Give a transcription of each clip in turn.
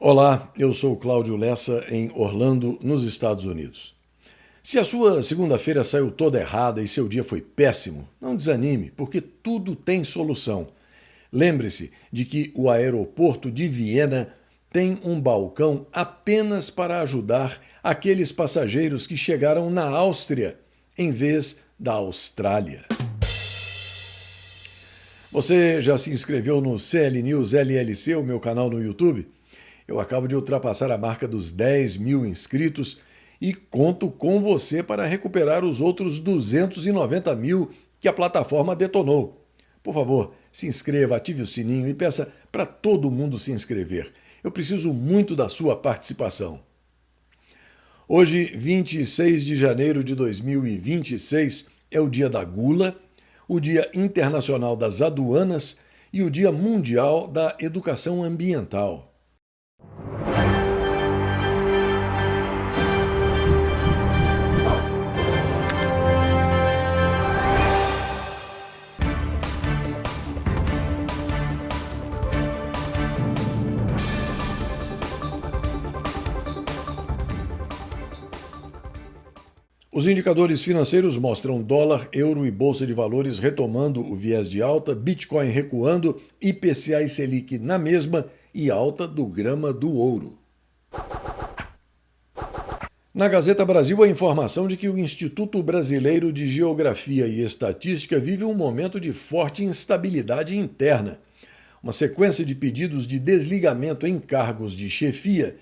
Olá, eu sou Cláudio Lessa, em Orlando, nos Estados Unidos. Se a sua segunda-feira saiu toda errada e seu dia foi péssimo, não desanime, porque tudo tem solução. Lembre-se de que o aeroporto de Viena tem um balcão apenas para ajudar aqueles passageiros que chegaram na Áustria, em vez da Austrália. Você já se inscreveu no CL News LLC, o meu canal no YouTube? Eu acabo de ultrapassar a marca dos 10 mil inscritos e conto com você para recuperar os outros 290 mil que a plataforma detonou. Por favor, se inscreva, ative o sininho e peça para todo mundo se inscrever. Eu preciso muito da sua participação. Hoje, 26 de janeiro de 2026, é o Dia da Gula, o Dia Internacional das Aduanas e o Dia Mundial da Educação Ambiental. Os indicadores financeiros mostram dólar, euro e bolsa de valores retomando o viés de alta, Bitcoin recuando, IPCA e Selic na mesma e alta do grama do ouro. Na Gazeta Brasil, a informação de que o Instituto Brasileiro de Geografia e Estatística vive um momento de forte instabilidade interna. Uma sequência de pedidos de desligamento em cargos de chefia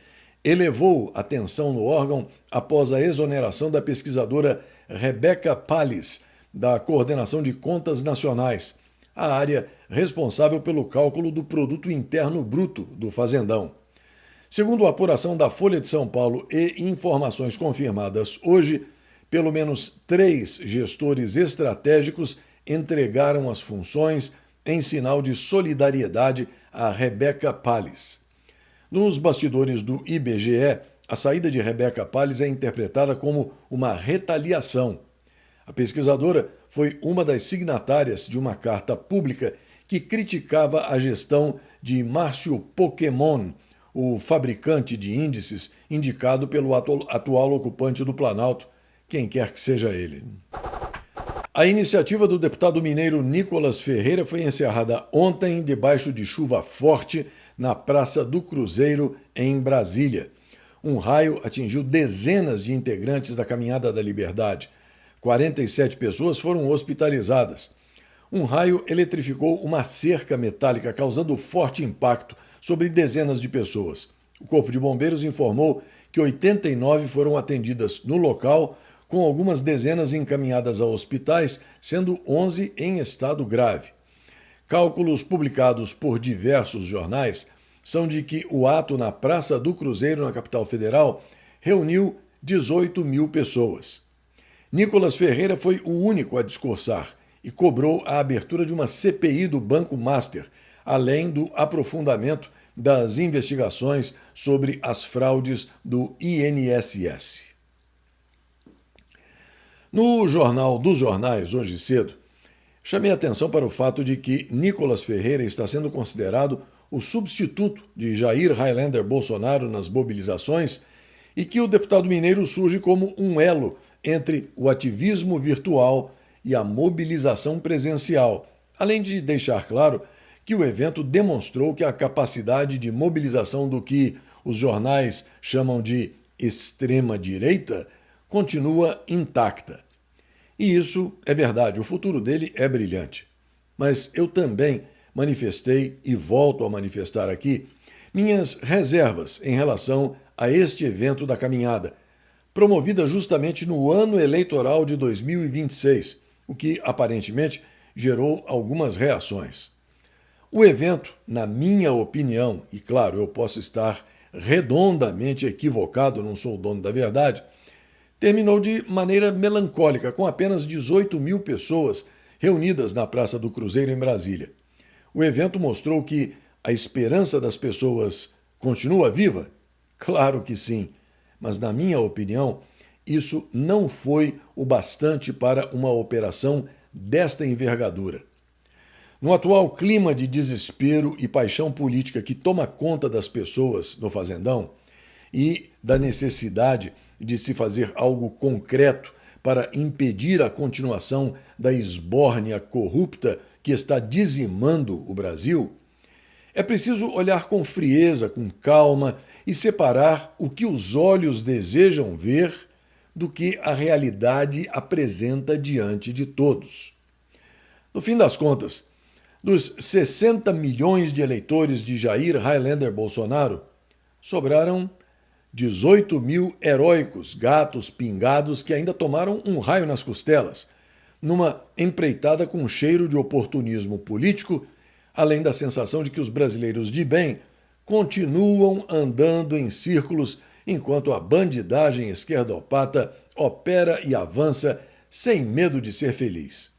elevou a tensão no órgão após a exoneração da pesquisadora Rebeca Palles, da Coordenação de Contas Nacionais, a área responsável pelo cálculo do Produto Interno Bruto do Fazendão. Segundo a apuração da Folha de São Paulo e informações confirmadas hoje, pelo menos 3 gestores estratégicos entregaram as funções em sinal de solidariedade a Rebeca Palles. Nos bastidores do IBGE, a saída de Rebeca Palles é interpretada como uma retaliação. A pesquisadora foi uma das signatárias de uma carta pública que criticava a gestão de Márcio Pokémon, o fabricante de índices indicado pelo atual ocupante do Planalto, quem quer que seja ele. A iniciativa do deputado mineiro Nicolas Ferreira foi encerrada ontem debaixo de chuva forte na Praça do Cruzeiro, em Brasília. Um raio atingiu dezenas de integrantes da Caminhada da Liberdade. 47 pessoas foram hospitalizadas. Um raio eletrificou uma cerca metálica, causando forte impacto sobre dezenas de pessoas. O Corpo de Bombeiros informou que 89 foram atendidas no local, com algumas dezenas encaminhadas a hospitais, sendo 11 em estado grave. Cálculos publicados por diversos jornais são de que o ato na Praça do Cruzeiro, na capital federal, reuniu 18 mil pessoas. Nicolas Ferreira foi o único a discursar e cobrou a abertura de uma CPI do Banco Master, além do aprofundamento das investigações sobre as fraudes do INSS. No Jornal dos Jornais, hoje cedo, chamei atenção para o fato de que Nicolas Ferreira está sendo considerado o substituto de Jair Highlander Bolsonaro nas mobilizações e que o deputado mineiro surge como um elo entre o ativismo virtual e a mobilização presencial, além de deixar claro que o evento demonstrou que a capacidade de mobilização do que os jornais chamam de extrema-direita continua intacta. E isso é verdade, o futuro dele é brilhante. Mas eu também manifestei e volto a manifestar aqui minhas reservas em relação a este evento da caminhada, promovida justamente no ano eleitoral de 2026, o que aparentemente gerou algumas reações. O evento, na minha opinião, e claro, eu posso estar redondamente equivocado, não sou o dono da verdade, terminou de maneira melancólica, com apenas 18 mil pessoas reunidas na Praça do Cruzeiro, em Brasília. O evento mostrou que a esperança das pessoas continua viva? Claro que sim, mas, na minha opinião, isso não foi o bastante para uma operação desta envergadura. No atual clima de desespero e paixão política que toma conta das pessoas no Fazendão e da necessidade de se fazer algo concreto para impedir a continuação da esbórnia corrupta que está dizimando o Brasil, é preciso olhar com frieza, com calma e separar o que os olhos desejam ver do que a realidade apresenta diante de todos. No fim das contas, dos 60 milhões de eleitores de Jair Highlander Bolsonaro, sobraram 18 mil heróicos gatos pingados que ainda tomaram um raio nas costelas, numa empreitada com cheiro de oportunismo político, além da sensação de que os brasileiros de bem continuam andando em círculos enquanto a bandidagem esquerdopata opera e avança sem medo de ser feliz.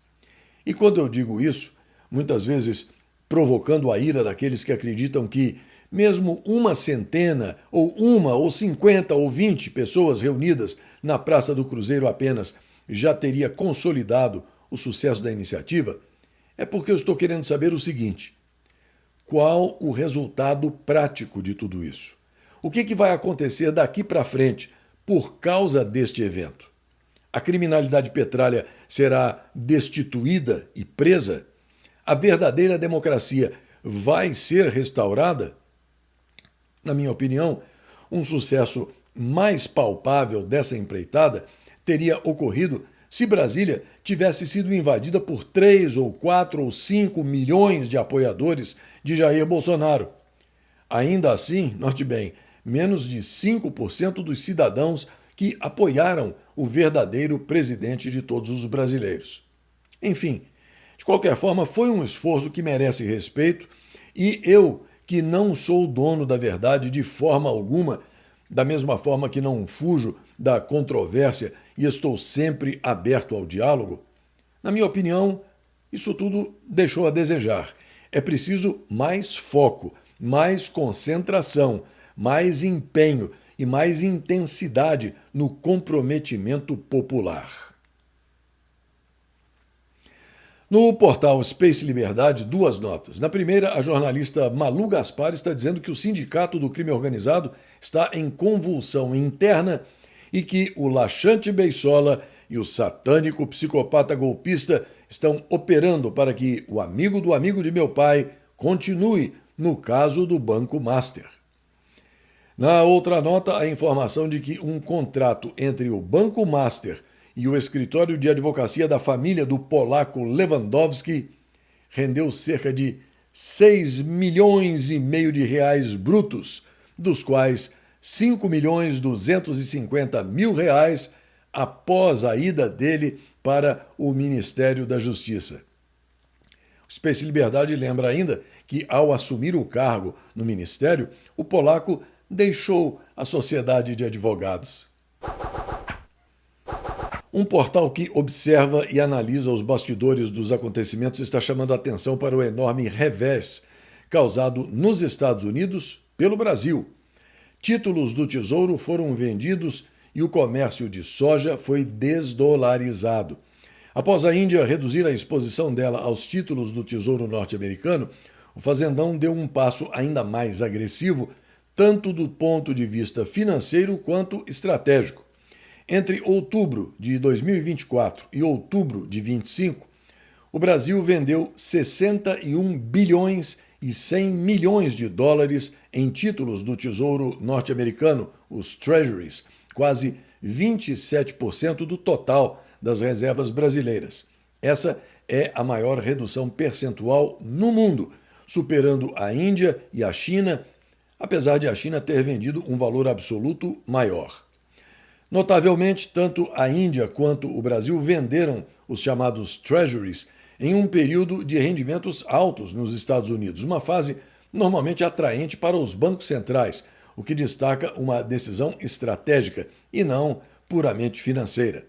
E quando eu digo isso, muitas vezes provocando a ira daqueles que acreditam que, mesmo uma centena, ou 50, ou 20 pessoas reunidas na Praça do Cruzeiro apenas, já teria consolidado o sucesso da iniciativa, é porque eu estou querendo saber o seguinte: qual o resultado prático de tudo isso? O que vai acontecer daqui para frente por causa deste evento? A criminalidade petralha será destituída e presa? A verdadeira democracia vai ser restaurada? Na minha opinião, um sucesso mais palpável dessa empreitada teria ocorrido se Brasília tivesse sido invadida por 3 ou 4 ou 5 milhões de apoiadores de Jair Bolsonaro. Ainda assim, note bem, menos de 5% dos cidadãos que apoiaram o verdadeiro presidente de todos os brasileiros. Enfim, de qualquer forma, foi um esforço que merece respeito e eu, que não sou dono da verdade de forma alguma, da mesma forma que não fujo da controvérsia e estou sempre aberto ao diálogo, na minha opinião, isso tudo deixou a desejar. É preciso mais foco, mais concentração, mais empenho e mais intensidade no comprometimento popular. No portal Space Liberdade, 2 notas. Na primeira, a jornalista Malu Gaspar está dizendo que o sindicato do crime organizado está em convulsão interna e que o laxante Beisola e o satânico psicopata golpista estão operando para que o amigo do amigo de meu pai continue no caso do Banco Master. Na outra nota, a informação de que um contrato entre o Banco Master e o escritório de advocacia da família do polaco Lewandowski rendeu cerca de 6 milhões e meio de reais brutos, dos quais 5.250.000 reais após a ida dele para o Ministério da Justiça. O Space Liberdade lembra ainda que, ao assumir o cargo no Ministério, o polaco deixou a sociedade de advogados. Um portal que observa e analisa os bastidores dos acontecimentos está chamando a atenção para o enorme revés causado nos Estados Unidos pelo Brasil. Títulos do Tesouro foram vendidos e o comércio de soja foi desdolarizado. Após a Índia reduzir a exposição dela aos títulos do Tesouro norte-americano, o fazendão deu um passo ainda mais agressivo, tanto do ponto de vista financeiro quanto estratégico. Entre outubro de 2024 e outubro de 2025, o Brasil vendeu 61 bilhões e 100 milhões de dólares em títulos do Tesouro norte-americano, os Treasuries, quase 27% do total das reservas brasileiras. Essa é a maior redução percentual no mundo, superando a Índia e a China, apesar de a China ter vendido um valor absoluto maior. Notavelmente, tanto a Índia quanto o Brasil venderam os chamados Treasuries em um período de rendimentos altos nos Estados Unidos, uma fase normalmente atraente para os bancos centrais, o que destaca uma decisão estratégica e não puramente financeira.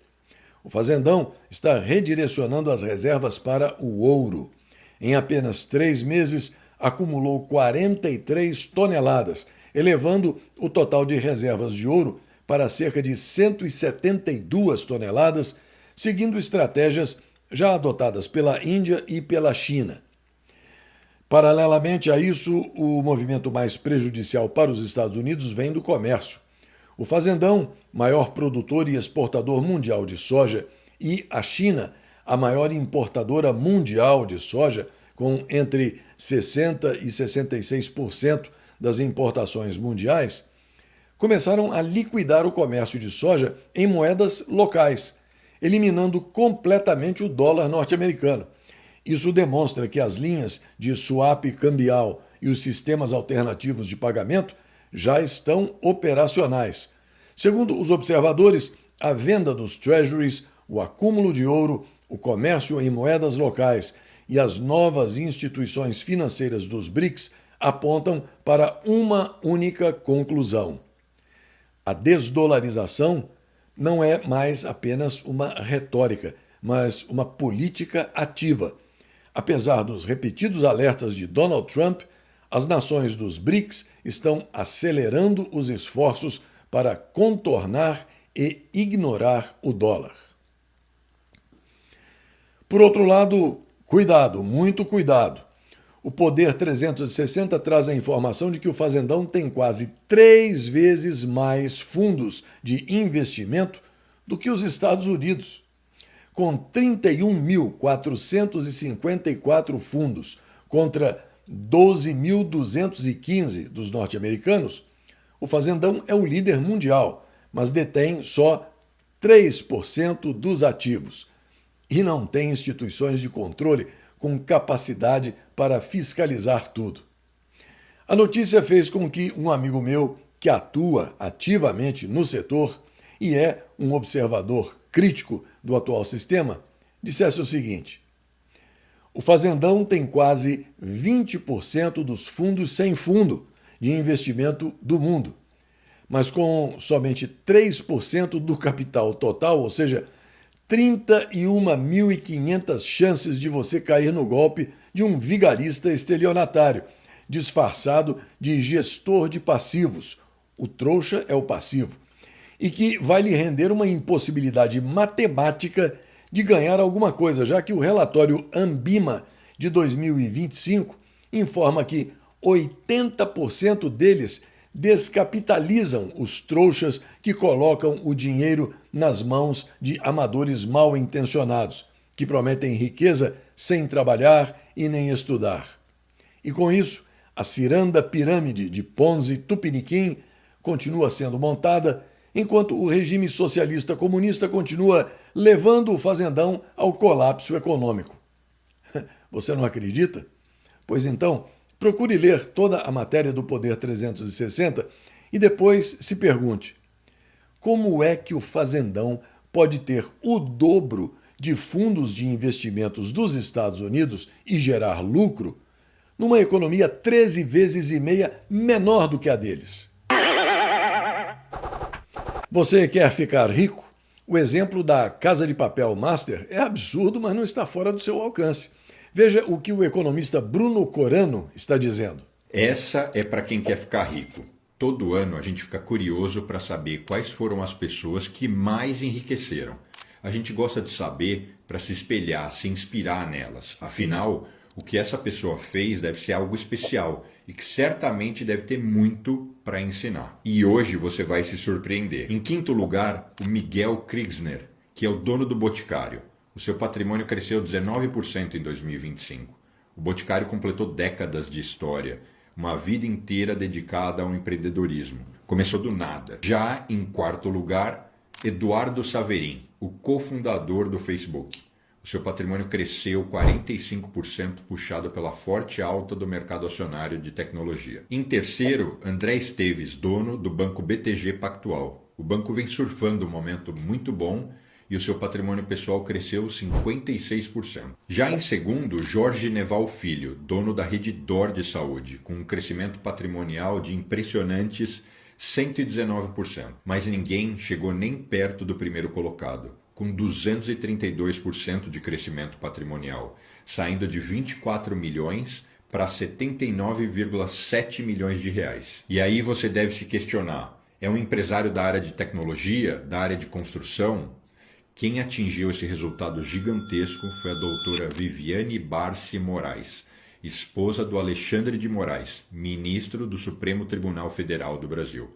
O fazendão está redirecionando as reservas para o ouro. Em apenas 3 meses, acumulou 43 toneladas, elevando o total de reservas de ouro para cerca de 172 toneladas, seguindo estratégias já adotadas pela Índia e pela China. Paralelamente a isso, o movimento mais prejudicial para os Estados Unidos vem do comércio. O fazendão, maior produtor e exportador mundial de soja, e a China, a maior importadora mundial de soja, com entre 60% e 66% das importações mundiais, começaram a liquidar o comércio de soja em moedas locais, eliminando completamente o dólar norte-americano. Isso demonstra que as linhas de swap cambial e os sistemas alternativos de pagamento já estão operacionais. Segundo os observadores, a venda dos treasuries, o acúmulo de ouro, o comércio em moedas locais e as novas instituições financeiras dos BRICS apontam para uma única conclusão: a desdolarização não é mais apenas uma retórica, mas uma política ativa. Apesar dos repetidos alertas de Donald Trump, as nações dos BRICS estão acelerando os esforços para contornar e ignorar o dólar. Por outro lado, cuidado, muito cuidado. O Poder 360 traz a informação de que o fazendão tem quase 3 vezes mais fundos de investimento do que os Estados Unidos. Com 31.454 fundos contra 12.215 dos norte-americanos, o fazendão é o líder mundial, mas detém só 3% dos ativos e não tem instituições de controle com capacidade para fiscalizar tudo. A notícia fez com que um amigo meu, que atua ativamente no setor e é um observador crítico do atual sistema, dissesse o seguinte: o fazendão tem quase 20% dos fundos sem fundo de investimento do mundo, mas com somente 3% do capital total, ou seja, 31.500 chances de você cair no golpe de um vigarista estelionatário, disfarçado de gestor de passivos. O trouxa é o passivo. E que vai lhe render uma impossibilidade matemática de ganhar alguma coisa, já que o relatório Ambima de 2025 informa que 80% deles descapitalizam os trouxas que colocam o dinheiro nas mãos de amadores mal intencionados, que prometem riqueza sem trabalhar e nem estudar. E com isso, a ciranda pirâmide de Ponzi Tupiniquim continua sendo montada, enquanto o regime socialista comunista continua levando o fazendão ao colapso econômico. Você não acredita? Pois então, procure ler toda a matéria do Poder 360 e depois se pergunte: como é que o fazendão pode ter o dobro de fundos de investimentos dos Estados Unidos e gerar lucro numa economia 13 vezes e meia menor do que a deles? Você quer ficar rico? O exemplo da Casa de Papel Master é absurdo, mas não está fora do seu alcance. Veja o que o economista Bruno Corano está dizendo. Essa é para quem quer ficar rico. Todo ano a gente fica curioso para saber quais foram as pessoas que mais enriqueceram. A gente gosta de saber para se espelhar, se inspirar nelas. Afinal, o que essa pessoa fez deve ser algo especial e que certamente deve ter muito para ensinar. E hoje você vai se surpreender. Em quinto lugar, o Miguel Kriegsner, que é o dono do Boticário. O seu patrimônio cresceu 19% em 2025. O Boticário completou décadas de história, uma vida inteira dedicada ao empreendedorismo. Começou do nada. Já em quarto lugar, Eduardo Saverin, o cofundador do Facebook. O seu patrimônio cresceu 45%, puxado pela forte alta do mercado acionário de tecnologia. Em terceiro, André Esteves, dono do banco BTG Pactual. O banco vem surfando um momento muito bom e o seu patrimônio pessoal cresceu 56%. Já em segundo, Jorge Neval Filho, dono da Rede D'Or de Saúde, com um crescimento patrimonial de impressionantes 119%. Mas ninguém chegou nem perto do primeiro colocado, com 232% de crescimento patrimonial, saindo de 24 milhões para 79,7 milhões de reais. E aí você deve se questionar, é um empresário da área de tecnologia, da área de construção? Quem atingiu esse resultado gigantesco foi a doutora Viviane Barsi Moraes. esposa do Alexandre de Moraes, ministro do Supremo Tribunal Federal do Brasil,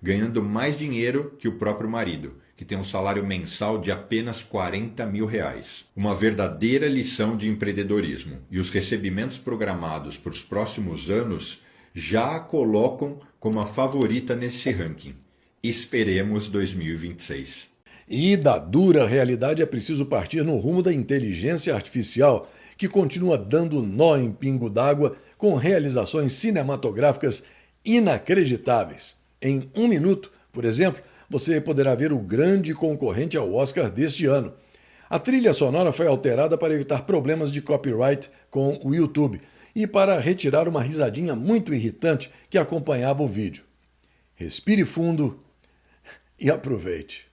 ganhando mais dinheiro que o próprio marido, que tem um salário mensal de apenas R$ 40 mil. Uma verdadeira lição de empreendedorismo. E os recebimentos programados para os próximos anos já a colocam como a favorita nesse ranking. Esperemos 2026. E da dura realidade é preciso partir no rumo da inteligência artificial, que continua dando nó em pingo d'água com realizações cinematográficas inacreditáveis. Em 1 minuto, por exemplo, você poderá ver o grande concorrente ao Oscar deste ano. A trilha sonora foi alterada para evitar problemas de copyright com o YouTube e para retirar uma risadinha muito irritante que acompanhava o vídeo. Respire fundo e aproveite.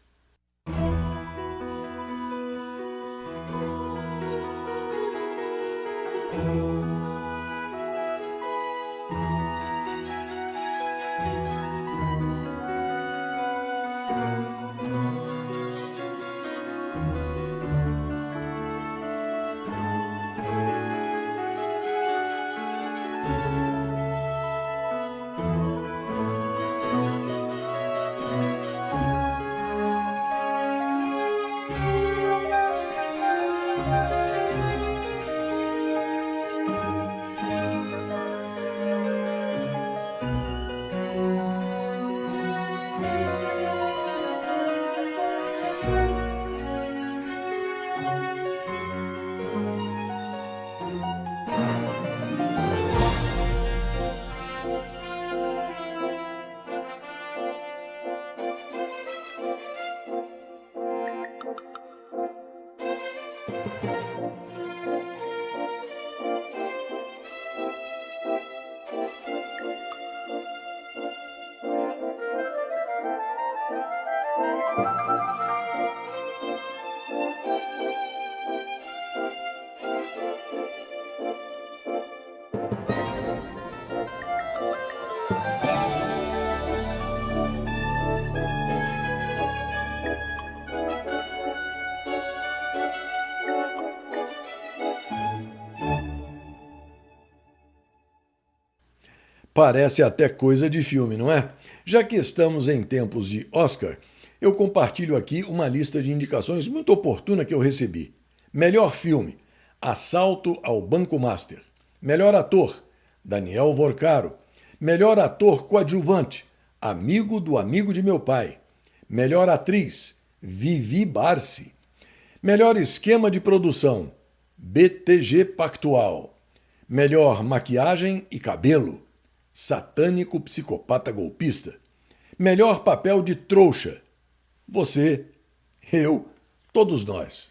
Parece até coisa de filme, não é? Já que estamos em tempos de Oscar, eu compartilho aqui uma lista de indicações muito oportuna que eu recebi. Melhor filme: Assalto ao Banco Master. Melhor ator: Daniel Vorcaro. Melhor ator coadjuvante: Amigo do Amigo de Meu Pai. Melhor atriz: Vivi Barsi. Melhor esquema de produção: BTG Pactual. Melhor maquiagem e cabelo: Satânico Psicopata Golpista. Melhor papel de trouxa: você, eu, todos nós.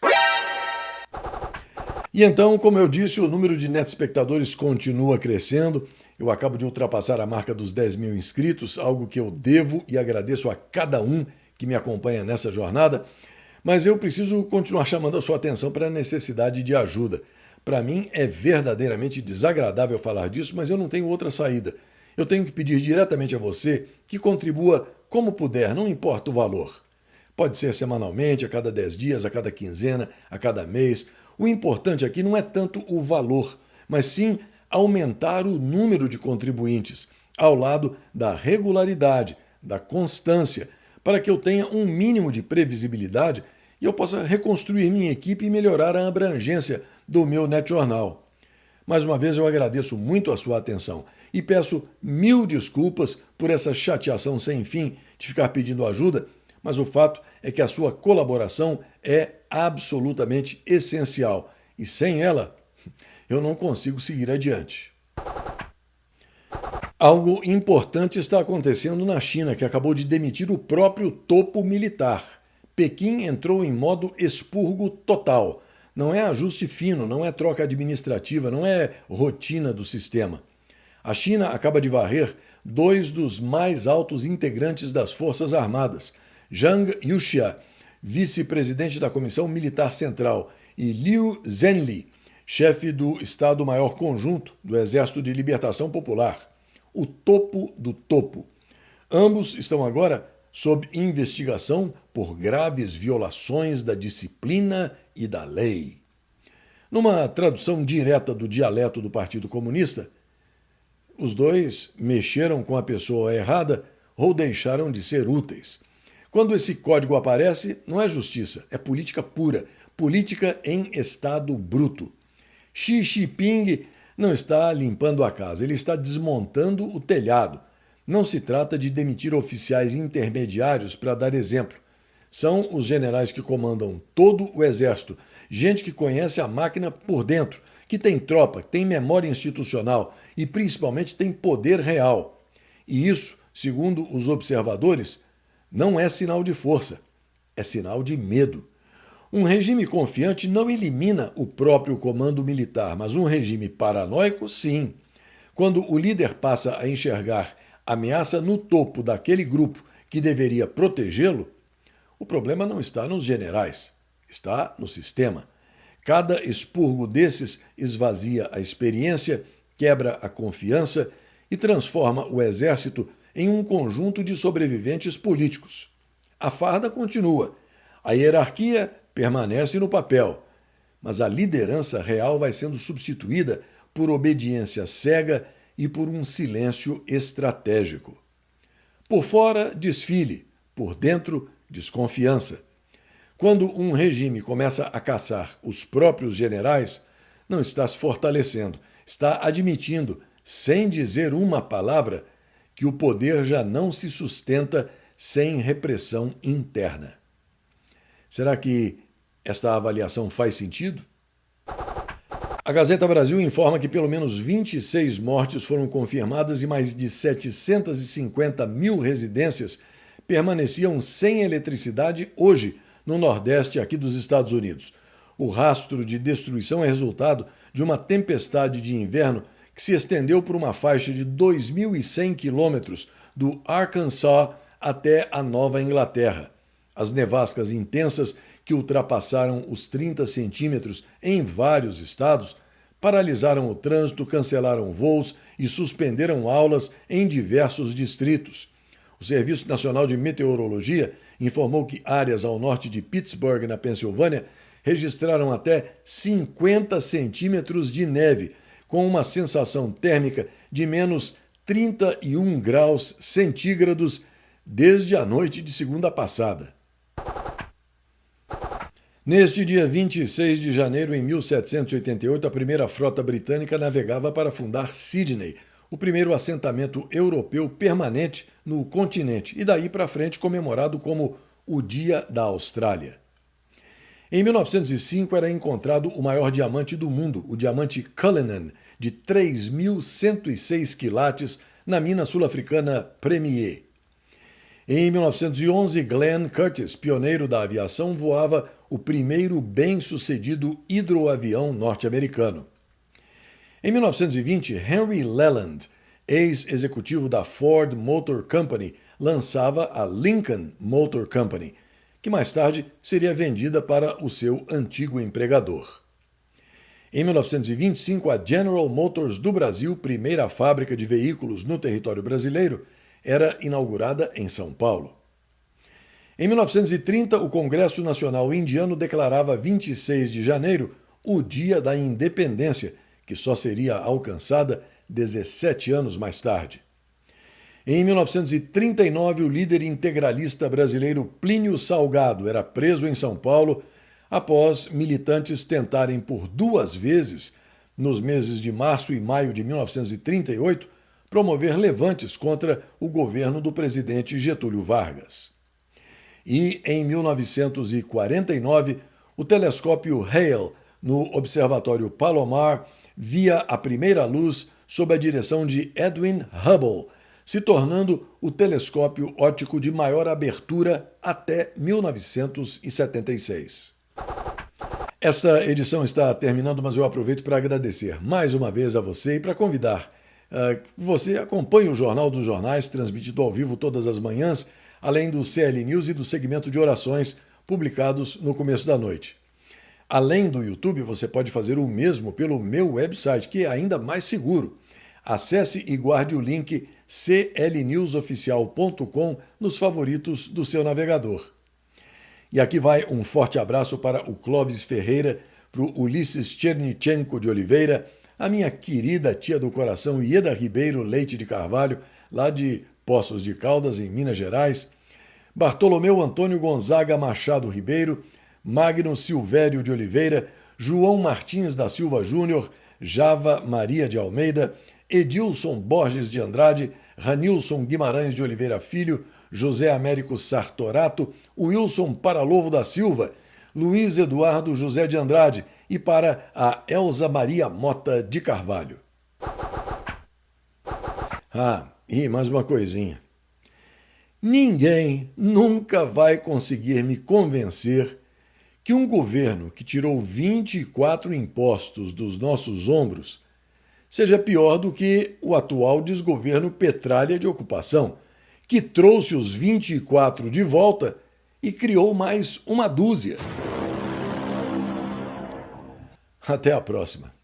E então, como eu disse, o número de netespectadores continua crescendo. Eu acabo de ultrapassar a marca dos 10 mil inscritos, algo que eu devo e agradeço a cada um que me acompanha nessa jornada. Mas eu preciso continuar chamando a sua atenção para a necessidade de ajuda. Para mim é verdadeiramente desagradável falar disso, mas eu não tenho outra saída. Eu tenho que pedir diretamente a você que contribua como puder, não importa o valor. Pode ser semanalmente, a cada 10 dias, a cada quinzena, a cada mês. O importante aqui não é tanto o valor, mas sim aumentar o número de contribuintes, ao lado da regularidade, da constância, para que eu tenha um mínimo de previsibilidade e eu possa reconstruir minha equipe e melhorar a abrangência do meu NetJornal. Mais uma vez eu agradeço muito a sua atenção e peço 1000 desculpas por essa chateação sem fim de ficar pedindo ajuda, mas o fato é que a sua colaboração é absolutamente essencial e sem ela eu não consigo seguir adiante. Algo importante está acontecendo na China, que acabou de demitir o próprio topo militar. Pequim entrou em modo expurgo total. Não é ajuste fino, não é troca administrativa, não é rotina do sistema. A China acaba de varrer 2 dos mais altos integrantes das Forças Armadas, Zhang Yuxia, vice-presidente da Comissão Militar Central, e Liu Zhenli, chefe do Estado-Maior Conjunto do Exército de Libertação Popular, o topo do topo. Ambos estão agora sob investigação por graves violações da disciplina e da lei. Numa tradução direta do dialeto do Partido Comunista, os dois mexeram com a pessoa errada ou deixaram de ser úteis. Quando esse código aparece, não é justiça, é política pura, política em estado bruto. Xi Jinping não está limpando a casa, ele está desmontando o telhado. Não se trata de demitir oficiais intermediários para dar exemplo. São os generais que comandam todo o exército, gente que conhece a máquina por dentro, que tem tropa, que tem memória institucional e principalmente tem poder real. E isso, segundo os observadores, não é sinal de força, é sinal de medo. Um regime confiante não elimina o próprio comando militar, mas um regime paranoico, sim. Quando o líder passa a enxergar ameaça no topo daquele grupo que deveria protegê-lo, o problema não está nos generais, está no sistema. Cada expurgo desses esvazia a experiência, quebra a confiança e transforma o exército em um conjunto de sobreviventes políticos. A farda continua, a hierarquia permanece no papel, mas a liderança real vai sendo substituída por obediência cega e por um silêncio estratégico. Por fora, desfile, por dentro, desconfiança. Quando um regime começa a caçar os próprios generais, não está se fortalecendo, está admitindo, sem dizer uma palavra, que o poder já não se sustenta sem repressão interna. Será que esta avaliação faz sentido? A Gazeta Brasil informa que pelo menos 26 mortes foram confirmadas e mais de 750 mil residências permaneciam sem eletricidade hoje no Nordeste aqui dos Estados Unidos. O rastro de destruição é resultado de uma tempestade de inverno que se estendeu por uma faixa de 2.100 quilômetros do Arkansas até a Nova Inglaterra. As nevascas intensas que ultrapassaram os 30 centímetros em vários estados paralisaram o trânsito, cancelaram voos e suspenderam aulas em diversos distritos. O Serviço Nacional de Meteorologia informou que áreas ao norte de Pittsburgh, na Pensilvânia, registraram até 50 centímetros de neve, com uma sensação térmica de menos 31 graus centígrados desde a noite de segunda passada. Neste dia 26 de janeiro, em 1788, a primeira frota britânica navegava para fundar Sydney, o primeiro assentamento europeu permanente no continente, e daí para frente comemorado como o Dia da Austrália. Em 1905 era encontrado o maior diamante do mundo, o diamante Cullinan, de 3.106 quilates, na mina sul-africana Premier. Em 1911, Glenn Curtiss, pioneiro da aviação, voava o primeiro bem-sucedido hidroavião norte-americano. Em 1920, Henry Leland, ex-executivo da Ford Motor Company, lançava a Lincoln Motor Company, que mais tarde seria vendida para o seu antigo empregador. Em 1925, a General Motors do Brasil, primeira fábrica de veículos no território brasileiro, era inaugurada em São Paulo. Em 1930, o Congresso Nacional Indiano declarava 26 de janeiro o Dia da Independência, que só seria alcançada 17 anos mais tarde. Em 1939, o líder integralista brasileiro Plínio Salgado era preso em São Paulo após militantes tentarem por 2 vezes, nos meses de março e maio de 1938, promover levantes contra o governo do presidente Getúlio Vargas. E, em 1949, o telescópio Hale, no Observatório Palomar, via a primeira luz sob a direção de Edwin Hubble, se tornando o telescópio óptico de maior abertura até 1976. Esta edição está terminando, mas eu aproveito para agradecer mais uma vez a você e para convidar que você acompanhe o Jornal dos Jornais, transmitido ao vivo todas as manhãs, além do CL News e do segmento de orações publicados no começo da noite. Além do YouTube, você pode fazer o mesmo pelo meu website, que é ainda mais seguro. Acesse e guarde o link clnewsoficial.com nos favoritos do seu navegador. E aqui vai um forte abraço para o Clóvis Ferreira, para o Ulisses Chernichenko de Oliveira, a minha querida tia do coração Ieda Ribeiro Leite de Carvalho, lá de Poços de Caldas, em Minas Gerais, Bartolomeu Antônio Gonzaga Machado Ribeiro, Magno Silvério de Oliveira, João Martins da Silva Júnior, Java Maria de Almeida, Edilson Borges de Andrade, Ranilson Guimarães de Oliveira Filho, José Américo Sartorato, Wilson Paralovo da Silva, Luiz Eduardo José de Andrade e para a Elza Maria Mota de Carvalho. E mais uma coisinha. Ninguém nunca vai conseguir me convencer que um governo que tirou 24 impostos dos nossos ombros seja pior do que o atual desgoverno Petralha de ocupação, que trouxe os 24 de volta e criou mais uma dúzia. Até a próxima.